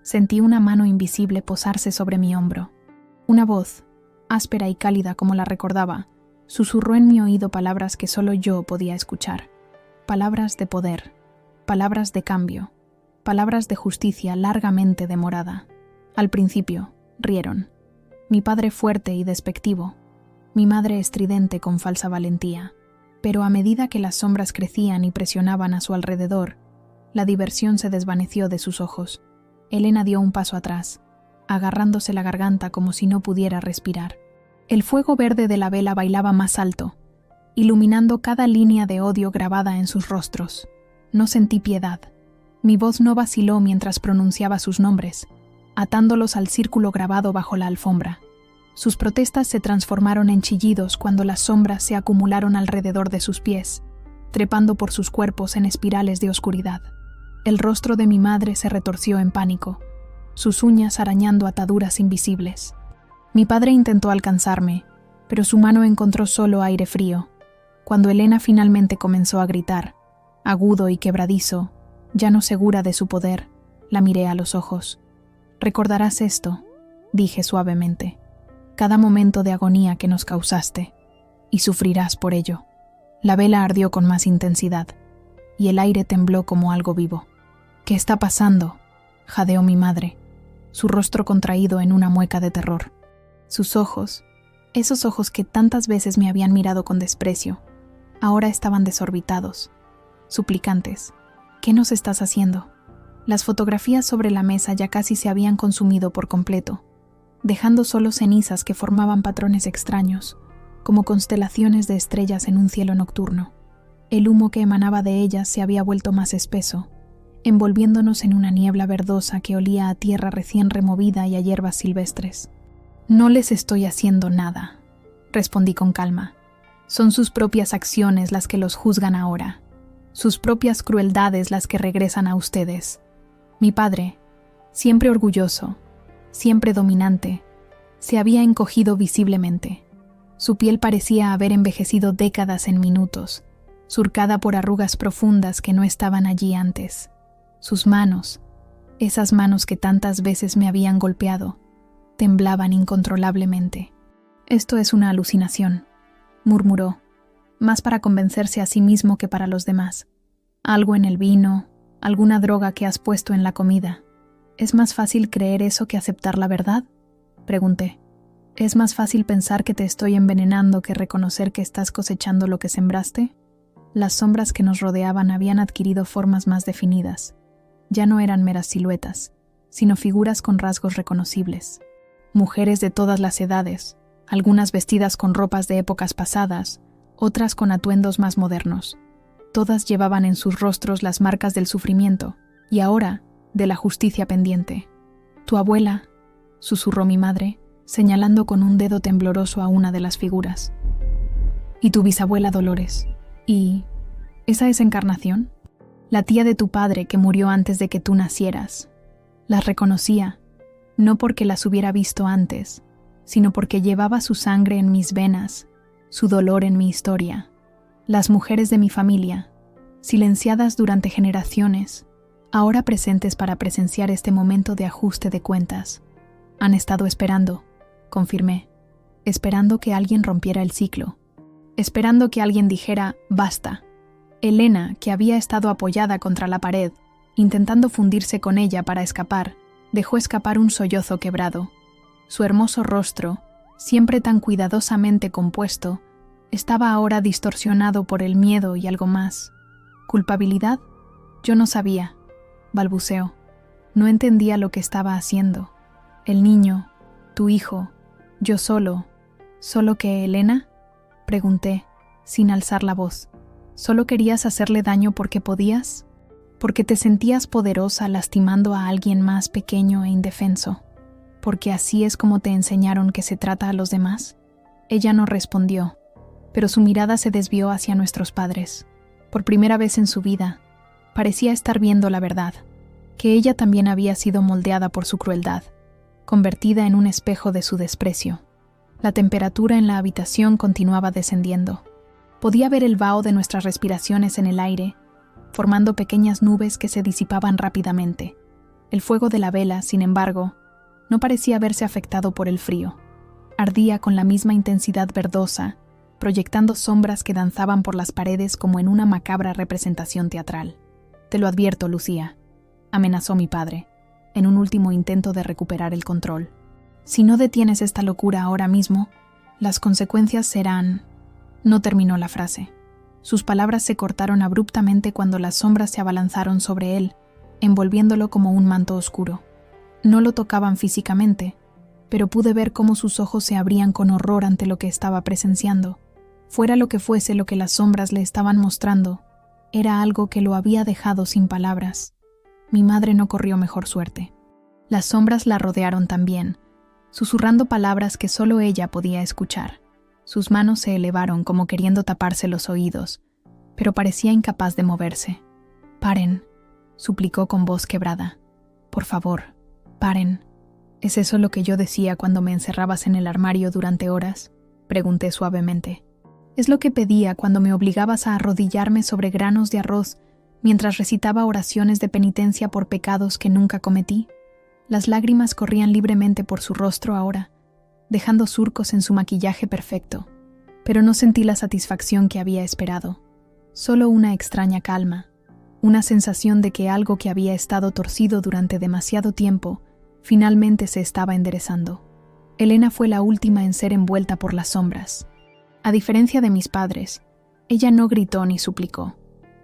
sentí una mano invisible posarse sobre mi hombro. Una voz, áspera y cálida como la recordaba, susurró en mi oído palabras que solo yo podía escuchar. Palabras de poder, palabras de cambio, palabras de justicia largamente demorada. Al principio, rieron. Mi padre fuerte y despectivo. mi madre estridente con falsa valentía. Pero a medida que las sombras crecían y presionaban a su alrededor, la diversión se desvaneció de sus ojos. Elena dio un paso atrás, agarrándose la garganta como si no pudiera respirar. El fuego verde de la vela bailaba más alto, iluminando cada línea de odio grabada en sus rostros. No sentí piedad. Mi voz no vaciló mientras pronunciaba sus nombres, atándolos al círculo grabado bajo la alfombra. Sus protestas se transformaron en chillidos cuando las sombras se acumularon alrededor de sus pies, trepando por sus cuerpos en espirales de oscuridad. El rostro de mi madre se retorció en pánico, sus uñas arañando ataduras invisibles. Mi padre intentó alcanzarme, pero su mano encontró solo aire frío. Cuando Elena finalmente comenzó a gritar, agudo y quebradizo, ya no segura de su poder, la miré a los ojos. «Recordarás esto», dije suavemente, «cada momento de agonía que nos causaste, y sufrirás por ello». La vela ardió con más intensidad, y el aire tembló como algo vivo. «¿Qué está pasando?», jadeó mi madre, su rostro contraído en una mueca de terror. Sus ojos, esos ojos que tantas veces me habían mirado con desprecio, ahora estaban desorbitados, suplicantes. «¿Qué nos estás haciendo?». Las fotografías sobre la mesa ya casi se habían consumido por completo, dejando solo cenizas que formaban patrones extraños, como constelaciones de estrellas en un cielo nocturno. El humo que emanaba de ellas se había vuelto más espeso, envolviéndonos en una niebla verdosa que olía a tierra recién removida y a hierbas silvestres. «No les estoy haciendo nada», respondí con calma. «Son sus propias acciones las que los juzgan ahora, sus propias crueldades las que regresan a ustedes». Mi padre, siempre orgulloso, siempre dominante, se había encogido visiblemente. Su piel parecía haber envejecido décadas en minutos, surcada por arrugas profundas que no estaban allí antes. Sus manos, esas manos que tantas veces me habían golpeado, temblaban incontrolablemente. «Esto es una alucinación», murmuró, más para convencerse a sí mismo que para los demás. «Algo en el vino, alguna droga que has puesto en la comida. ¿Es más fácil creer eso que aceptar la verdad?», pregunté. «¿Es más fácil pensar que te estoy envenenando que reconocer que estás cosechando lo que sembraste?». Las sombras que nos rodeaban habían adquirido formas más definidas. Ya no eran meras siluetas, sino figuras con rasgos reconocibles. Mujeres de todas las edades, algunas vestidas con ropas de épocas pasadas, otras con atuendos más modernos. Todas llevaban en sus rostros las marcas del sufrimiento y ahora de la justicia pendiente. «Tu abuela», susurró mi madre, señalando con un dedo tembloroso a una de las figuras. «Y tu bisabuela Dolores. ¿Y esa es Encarnación? La tía de tu padre que murió antes de que tú nacieras». Las reconocía, no porque las hubiera visto antes, sino porque llevaba su sangre en mis venas, su dolor en mi historia. Las mujeres de mi familia, silenciadas durante generaciones, ahora presentes para presenciar este momento de ajuste de cuentas. «Han estado esperando», confirmé, esperando que alguien rompiera el ciclo, esperando que alguien dijera «basta». Elena, que había estado apoyada contra la pared, intentando fundirse con ella para escapar, dejó escapar un sollozo quebrado. Su hermoso rostro, siempre tan cuidadosamente compuesto, estaba ahora distorsionado por el miedo y algo más. ¿Culpabilidad? Yo no sabía, balbuceó. No entendía lo que estaba haciendo. El niño, tu hijo, yo solo que Elena, pregunté, sin alzar la voz. ¿Solo querías hacerle daño porque podías? ¿Porque te sentías poderosa lastimando a alguien más pequeño e indefenso? ¿Porque así es como te enseñaron que se trata a los demás? Ella no respondió, pero su mirada se desvió hacia nuestros padres. Por primera vez en su vida, parecía estar viendo la verdad, que ella también había sido moldeada por su crueldad, convertida en un espejo de su desprecio. La temperatura en la habitación continuaba descendiendo. Podía ver el vaho de nuestras respiraciones en el aire, formando pequeñas nubes que se disipaban rápidamente. El fuego de la vela, sin embargo, no parecía haberse afectado por el frío. Ardía con la misma intensidad verdosa, proyectando sombras que danzaban por las paredes como en una macabra representación teatral. «Te lo advierto, Lucía», amenazó mi padre, en un último intento de recuperar el control. «Si no detienes esta locura ahora mismo, Las consecuencias serán... No terminó la frase. Sus palabras se cortaron abruptamente cuando las sombras se abalanzaron sobre él, envolviéndolo como un manto oscuro. No lo tocaban físicamente, pero pude ver cómo sus ojos se abrían con horror ante lo que estaba presenciando. Fuera lo que fuese lo que las sombras le estaban mostrando, era algo que lo había dejado sin palabras. Mi madre no corrió mejor suerte. Las sombras la rodearon también, susurrando palabras que solo ella podía escuchar. Sus manos se elevaron como queriendo taparse los oídos, pero parecía incapaz de moverse. «Paren», suplicó con voz quebrada. «Por favor, paren». «¿Es eso lo que yo decía cuando me encerrabas en el armario durante horas?», pregunté suavemente. «¿Es lo que pedía cuando me obligabas a arrodillarme sobre granos de arroz mientras recitaba oraciones de penitencia por pecados que nunca cometí?» Las lágrimas corrían libremente por su rostro ahora, dejando surcos en su maquillaje perfecto, pero no sentí la satisfacción que había esperado. Solo una extraña calma, una sensación de que algo que había estado torcido durante demasiado tiempo finalmente se estaba enderezando. Elena fue la última en ser envuelta por las sombras. A diferencia de mis padres, ella no gritó ni suplicó.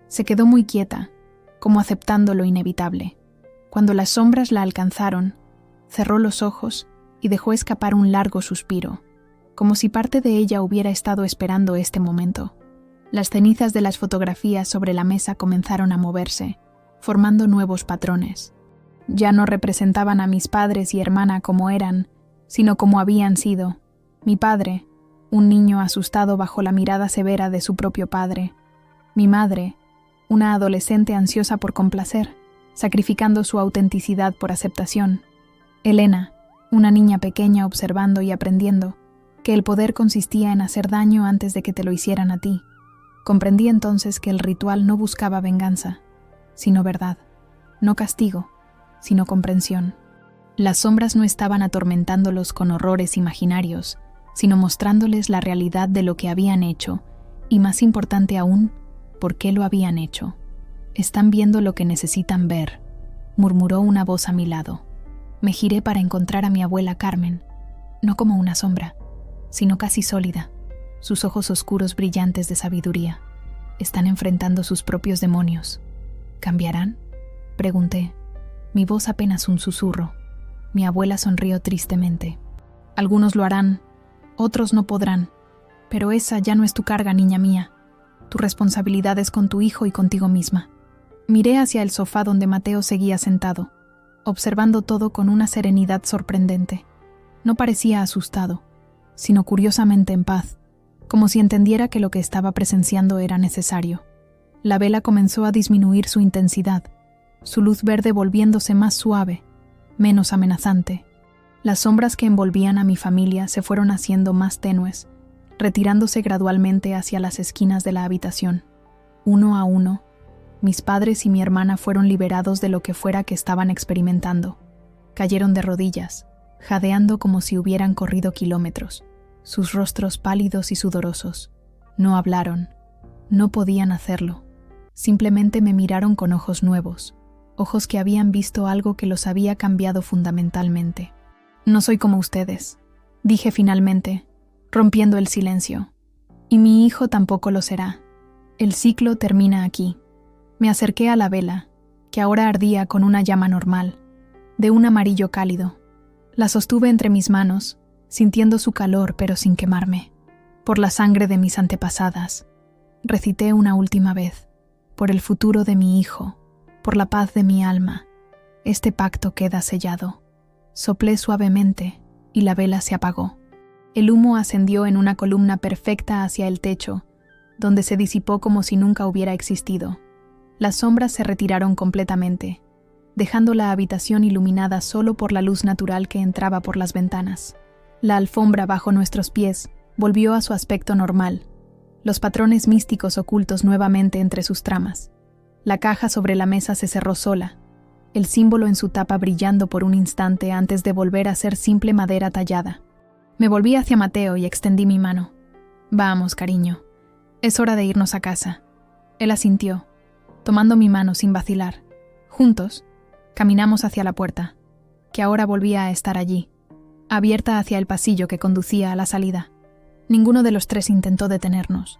Se quedó muy quieta, como aceptando lo inevitable. Cuando las sombras la alcanzaron, cerró los ojos y dejó escapar un largo suspiro, como si parte de ella hubiera estado esperando este momento. Las cenizas de las fotografías sobre la mesa comenzaron a moverse, formando nuevos patrones. Ya no representaban a mis padres y hermana como eran, sino como habían sido. Mi padre, un niño asustado bajo la mirada severa de su propio padre. Mi madre, una adolescente ansiosa por complacer, sacrificando su autenticidad por aceptación. Elena, una niña pequeña observando y aprendiendo que el poder consistía en hacer daño antes de que te lo hicieran a ti. Comprendí entonces que el ritual no buscaba venganza, sino verdad, no castigo, sino comprensión. Las sombras no estaban atormentándolos con horrores imaginarios, sino mostrándoles la realidad de lo que habían hecho, y más importante aún, por qué lo habían hecho. «Están viendo lo que necesitan ver», murmuró una voz a mi lado. Me giré para encontrar a mi abuela Carmen, no como una sombra, sino casi sólida, sus ojos oscuros brillantes de sabiduría. Están enfrentando sus propios demonios. ¿Cambiarán?, pregunté. Mi voz apenas un susurro. Mi abuela sonrió tristemente. Algunos lo harán, otros no podrán, pero esa ya no es tu carga, niña mía. Tu responsabilidad es con tu hijo y contigo misma. Miré hacia el sofá donde Mateo seguía sentado, observando todo con una serenidad sorprendente. No parecía asustado, sino curiosamente en paz, como si entendiera que lo que estaba presenciando era necesario. La vela comenzó a disminuir su intensidad, su luz verde volviéndose más suave, menos amenazante. Las sombras que envolvían a mi familia se fueron haciendo más tenues, retirándose gradualmente hacia las esquinas de la habitación. Uno a uno, mis padres y mi hermana fueron liberados de lo que fuera que estaban experimentando. Cayeron de rodillas, jadeando como si hubieran corrido kilómetros, sus rostros pálidos y sudorosos. No hablaron, no podían hacerlo. Simplemente me miraron con ojos nuevos, ojos que habían visto algo que los había cambiado fundamentalmente. «No soy como ustedes», dije finalmente, rompiendo el silencio. «Y mi hijo tampoco lo será. El ciclo termina aquí». Me acerqué a la vela, que ahora ardía con una llama normal, de un amarillo cálido. La sostuve entre mis manos, sintiendo su calor pero sin quemarme. Por la sangre de mis antepasadas, recité una última vez. Por el futuro de mi hijo, por la paz de mi alma, este pacto queda sellado. Soplé suavemente y la vela se apagó. El humo ascendió en una columna perfecta hacia el techo, donde se disipó como si nunca hubiera existido. Las sombras se retiraron completamente, dejando la habitación iluminada solo por la luz natural que entraba por las ventanas. La alfombra bajo nuestros pies volvió a su aspecto normal, los patrones místicos ocultos nuevamente entre sus tramas. La caja sobre la mesa se cerró sola, el símbolo en su tapa brillando por un instante antes de volver a ser simple madera tallada. Me volví hacia Mateo y extendí mi mano. «Vamos, cariño, es hora de irnos a casa». Él asintió, tomando mi mano sin vacilar. Juntos, caminamos hacia la puerta, que ahora volvía a estar allí, abierta hacia el pasillo que conducía a la salida. Ninguno de los tres intentó detenernos.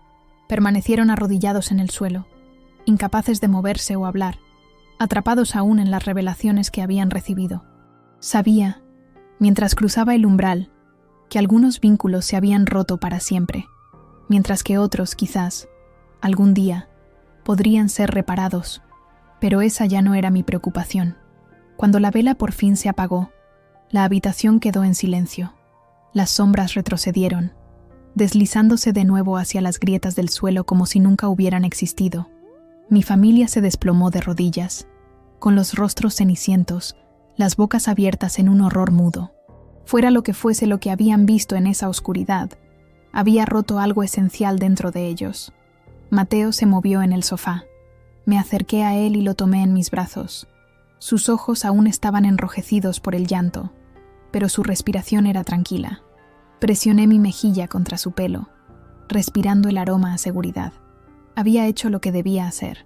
Permanecieron arrodillados en el suelo, incapaces de moverse o hablar, atrapados aún en las revelaciones que habían recibido. Sabía, mientras cruzaba el umbral, que algunos vínculos se habían roto para siempre, mientras que otros, quizás, algún día, podrían ser reparados, pero esa ya no era mi preocupación. Cuando la vela por fin se apagó, la habitación quedó en silencio. Las sombras retrocedieron, deslizándose de nuevo hacia las grietas del suelo como si nunca hubieran existido. Mi familia se desplomó de rodillas, con los rostros cenicientos, las bocas abiertas en un horror mudo. Fuera lo que fuese lo que habían visto en esa oscuridad, había roto algo esencial dentro de ellos. Mateo se movió en el sofá. Me acerqué a él y lo tomé en mis brazos. Sus ojos aún estaban enrojecidos por el llanto, pero su respiración era tranquila. Presioné mi mejilla contra su pelo, respirando el aroma a seguridad. Había hecho lo que debía hacer.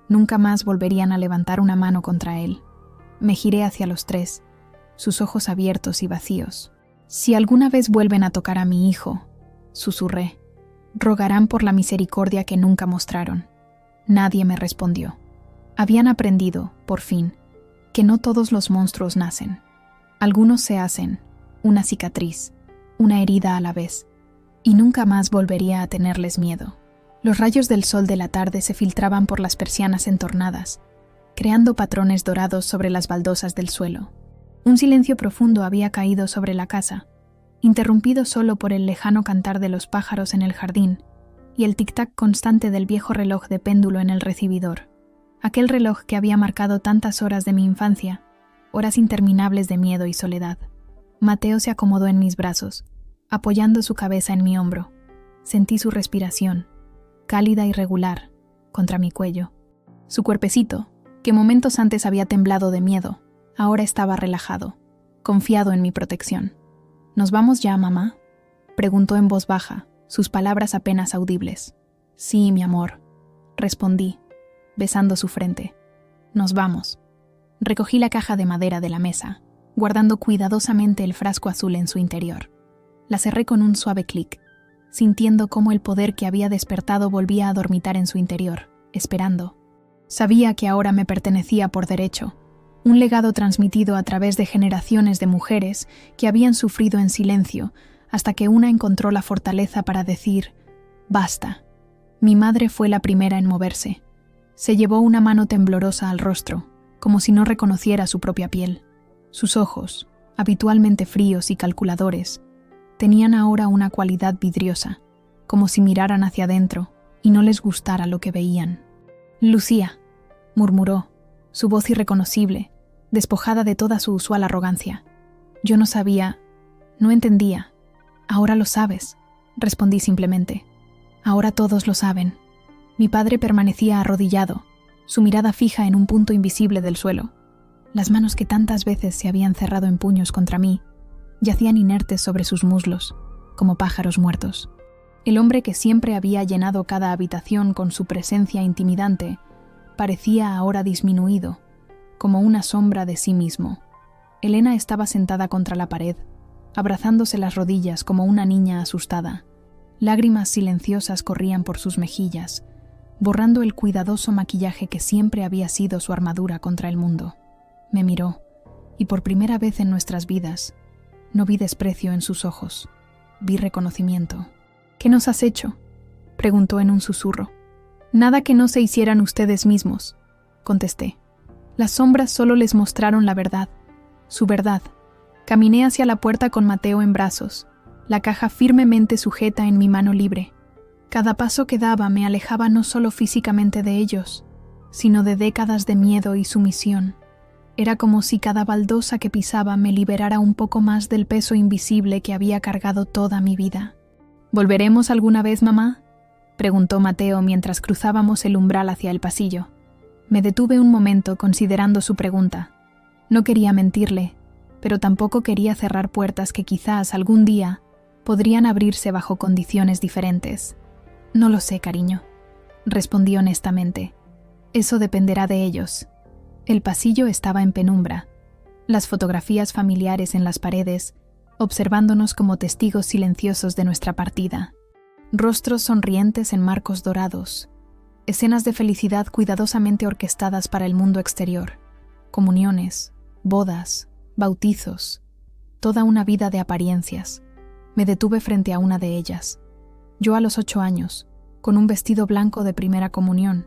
Nunca más volverían a levantar una mano contra él. Me giré hacia los tres, sus ojos abiertos y vacíos. «Si alguna vez vuelven a tocar a mi hijo», susurré, «rogarán por la misericordia que nunca mostraron». Nadie me respondió. Habían aprendido, por fin, que no todos los monstruos nacen. Algunos se hacen, una cicatriz, una herida a la vez, y nunca más volvería a tenerles miedo. Los rayos del sol de la tarde se filtraban por las persianas entornadas, creando patrones dorados sobre las baldosas del suelo. Un silencio profundo había caído sobre la casa, interrumpido solo por el lejano cantar de los pájaros en el jardín y el tic-tac constante del viejo reloj de péndulo en el recibidor. Aquel reloj que había marcado tantas horas de mi infancia, horas interminables de miedo y soledad. Mateo se acomodó en mis brazos, apoyando su cabeza en mi hombro. Sentí su respiración, cálida y regular, contra mi cuello. Su cuerpecito, que momentos antes había temblado de miedo, ahora estaba relajado, confiado en mi protección. «¿Nos vamos ya, mamá?», preguntó en voz baja, sus palabras apenas audibles. «Sí, mi amor», respondí, besando su frente. «Nos vamos». Recogí la caja de madera de la mesa, guardando cuidadosamente el frasco azul en su interior. La cerré con un suave clic, sintiendo cómo el poder que había despertado volvía a dormitar en su interior, esperando. Sabía que ahora me pertenecía por derecho, un legado transmitido a través de generaciones de mujeres que habían sufrido en silencio hasta que una encontró la fortaleza para decir «basta». Mi madre fue la primera en moverse. Se llevó una mano temblorosa al rostro, como si no reconociera su propia piel. Sus ojos, habitualmente fríos y calculadores, tenían ahora una cualidad vidriosa, como si miraran hacia adentro y no les gustara lo que veían. «Lucía», murmuró, su voz irreconocible, despojada de toda su usual arrogancia. Yo no sabía, no entendía. «Ahora lo sabes», respondí simplemente. «Ahora todos lo saben». Mi padre permanecía arrodillado, su mirada fija en un punto invisible del suelo. Las manos que tantas veces se habían cerrado en puños contra mí yacían inertes sobre sus muslos, como pájaros muertos. El hombre que siempre había llenado cada habitación con su presencia intimidante parecía ahora disminuido, como una sombra de sí mismo. Elena estaba sentada contra la pared, abrazándose las rodillas como una niña asustada. Lágrimas silenciosas corrían por sus mejillas, borrando el cuidadoso maquillaje que siempre había sido su armadura contra el mundo. Me miró, y por primera vez en nuestras vidas, no vi desprecio en sus ojos, vi reconocimiento. «¿Qué nos has hecho?», preguntó en un susurro. «Nada que no se hicieran ustedes mismos», contesté. «Las sombras solo les mostraron la verdad, su verdad». Caminé hacia la puerta con Mateo en brazos, la caja firmemente sujeta en mi mano libre. Cada paso que daba me alejaba no solo físicamente de ellos, sino de décadas de miedo y sumisión. Era como si cada baldosa que pisaba me liberara un poco más del peso invisible que había cargado toda mi vida. «¿Volveremos alguna vez, mamá?», preguntó Mateo mientras cruzábamos el umbral hacia el pasillo. Me detuve un momento considerando su pregunta. No quería mentirle, pero tampoco quería cerrar puertas que quizás algún día podrían abrirse bajo condiciones diferentes. «No lo sé, cariño», respondí honestamente. «Eso dependerá de ellos». El pasillo estaba en penumbra. Las fotografías familiares en las paredes observándonos como testigos silenciosos de nuestra partida. Rostros sonrientes en marcos dorados, escenas de felicidad cuidadosamente orquestadas para el mundo exterior, comuniones, bodas, bautizos, toda una vida de apariencias. Me detuve frente a una de ellas. Yo a los 8 años, con un vestido blanco de primera comunión,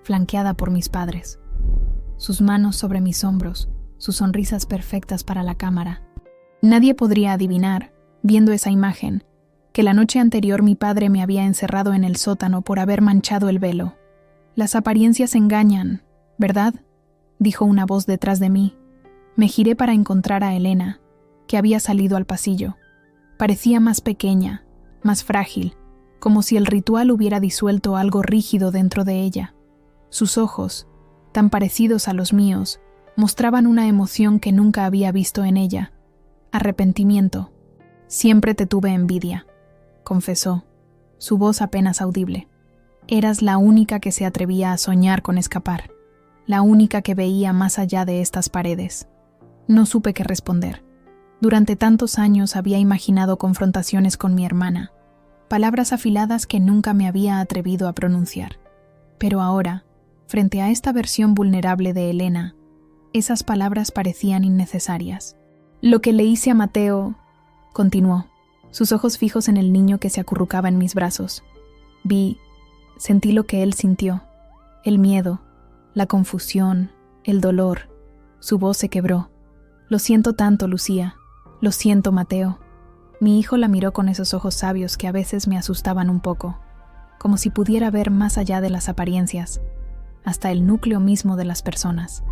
flanqueada por mis padres. Sus manos sobre mis hombros, sus sonrisas perfectas para la cámara. Nadie podría adivinar, viendo esa imagen, que la noche anterior mi padre me había encerrado en el sótano por haber manchado el velo. Las apariencias engañan, ¿verdad?, dijo una voz detrás de mí. Me giré para encontrar a Elena, que había salido al pasillo. Parecía más pequeña, más frágil, como si el ritual hubiera disuelto algo rígido dentro de ella. Sus ojos, tan parecidos a los míos, mostraban una emoción que nunca había visto en ella. Arrepentimiento. Siempre te tuve envidia, confesó, su voz apenas audible. Eras la única que se atrevía a soñar con escapar, la única que veía más allá de estas paredes. No supe qué responder. Durante tantos años había imaginado confrontaciones con mi hermana, palabras afiladas que nunca me había atrevido a pronunciar. Pero ahora, frente a esta versión vulnerable de Elena, esas palabras parecían innecesarias. Lo que le hice a Mateo, continuó, sus ojos fijos en el niño que se acurrucaba en mis brazos. Sentí lo que él sintió, el miedo, la confusión, el dolor. Su voz se quebró. Lo siento tanto, Lucía. Lo siento, Mateo. Mi hijo la miró con esos ojos sabios que a veces me asustaban un poco, como si pudiera ver más allá de las apariencias, hasta el núcleo mismo de las personas.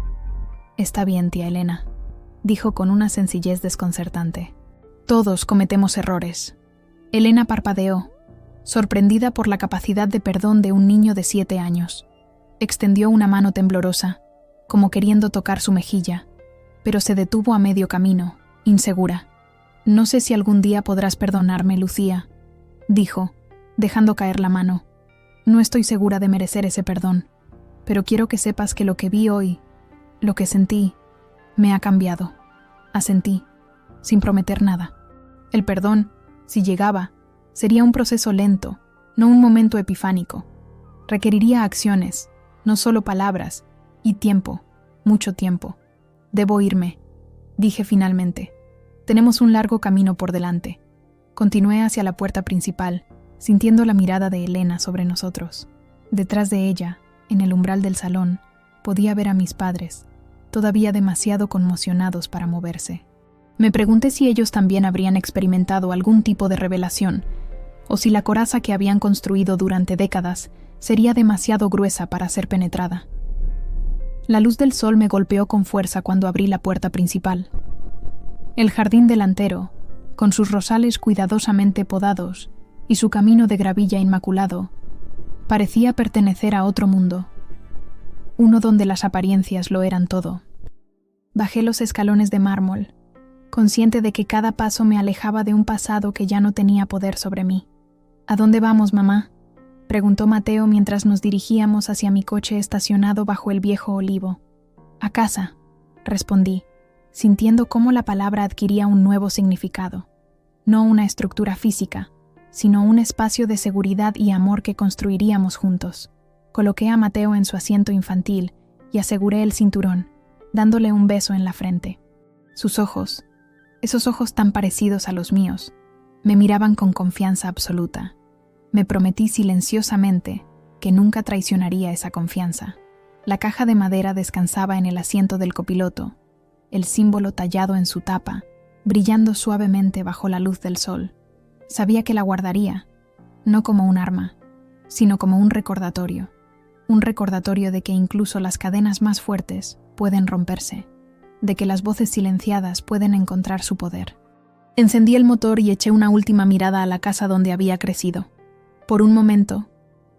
Está bien, tía Elena, dijo con una sencillez desconcertante. Todos cometemos errores. Elena parpadeó, sorprendida por la capacidad de perdón de un niño de 7 años. Extendió una mano temblorosa, como queriendo tocar su mejilla, pero se detuvo a medio camino, insegura. No sé si algún día podrás perdonarme, Lucía, dijo, dejando caer la mano. No estoy segura de merecer ese perdón, pero quiero que sepas que lo que vi hoy, lo que sentí, me ha cambiado. Asentí, sin prometer nada. El perdón, si llegaba, sería un proceso lento, no un momento epifánico. Requeriría acciones, no solo palabras, y tiempo, mucho tiempo. Debo irme, dije finalmente. Tenemos un largo camino por delante. Continué hacia la puerta principal, sintiendo la mirada de Elena sobre nosotros. Detrás de ella, en el umbral del salón, podía ver a mis padres, todavía demasiado conmocionados para moverse. Me pregunté si ellos también habrían experimentado algún tipo de revelación, o si la coraza que habían construido durante décadas sería demasiado gruesa para ser penetrada. La luz del sol me golpeó con fuerza cuando abrí la puerta principal. El jardín delantero, con sus rosales cuidadosamente podados y su camino de gravilla inmaculado, parecía pertenecer a otro mundo, uno donde las apariencias lo eran todo. Bajé los escalones de mármol, consciente de que cada paso me alejaba de un pasado que ya no tenía poder sobre mí. ¿A dónde vamos, mamá?, preguntó Mateo mientras nos dirigíamos hacia mi coche estacionado bajo el viejo olivo. A casa, respondí, sintiendo cómo la palabra adquiría un nuevo significado. No una estructura física, sino un espacio de seguridad y amor que construiríamos juntos. Coloqué a Mateo en su asiento infantil y aseguré el cinturón, dándole un beso en la frente. Sus ojos, esos ojos tan parecidos a los míos, me miraban con confianza absoluta. Me prometí silenciosamente que nunca traicionaría esa confianza. La caja de madera descansaba en el asiento del copiloto, el símbolo tallado en su tapa, brillando suavemente bajo la luz del sol. Sabía que la guardaría, no como un arma, sino como un recordatorio de que incluso las cadenas más fuertes pueden romperse, de que las voces silenciadas pueden encontrar su poder. Encendí el motor y eché una última mirada a la casa donde había crecido. Por un momento,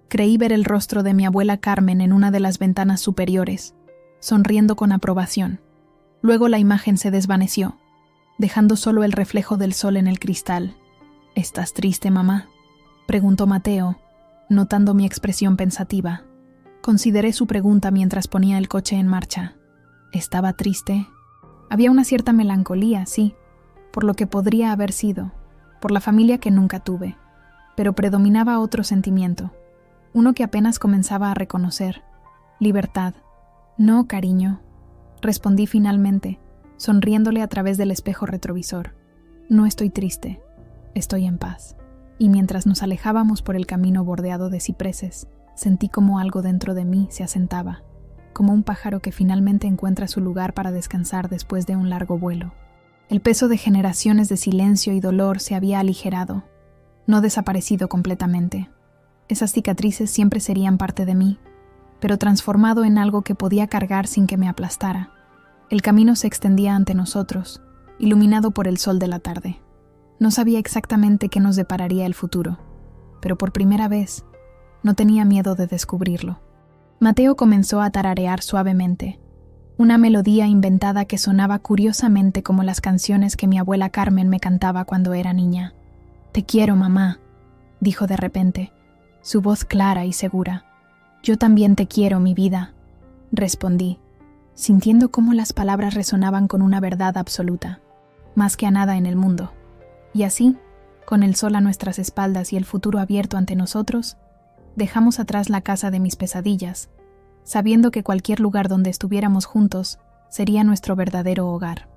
creí ver el rostro de mi abuela Carmen en una de las ventanas superiores, sonriendo con aprobación. Luego la imagen se desvaneció, dejando solo el reflejo del sol en el cristal. ¿Estás triste, mamá?, preguntó Mateo, notando mi expresión pensativa. Consideré su pregunta mientras ponía el coche en marcha. ¿Estaba triste? Había una cierta melancolía, sí, por lo que podría haber sido, por la familia que nunca tuve, pero predominaba otro sentimiento, uno que apenas comenzaba a reconocer: libertad. No, cariño, respondí finalmente, sonriéndole a través del espejo retrovisor. No estoy triste, estoy en paz. Y mientras nos alejábamos por el camino bordeado de cipreses, sentí como algo dentro de mí se asentaba, como un pájaro que finalmente encuentra su lugar para descansar después de un largo vuelo. El peso de generaciones de silencio y dolor se había aligerado, no desaparecido completamente. Esas cicatrices siempre serían parte de mí, pero transformado en algo que podía cargar sin que me aplastara. El camino se extendía ante nosotros, iluminado por el sol de la tarde. No sabía exactamente qué nos depararía el futuro, pero por primera vez no tenía miedo de descubrirlo. Mateo comenzó a tararear suavemente, una melodía inventada que sonaba curiosamente como las canciones que mi abuela Carmen me cantaba cuando era niña. «Te quiero, mamá», dijo de repente, su voz clara y segura. «Yo también te quiero, mi vida», respondí, sintiendo cómo las palabras resonaban con una verdad absoluta, más que a nada en el mundo. Y así, con el sol a nuestras espaldas y el futuro abierto ante nosotros, dejamos atrás la casa de mis pesadillas, sabiendo que cualquier lugar donde estuviéramos juntos sería nuestro verdadero hogar.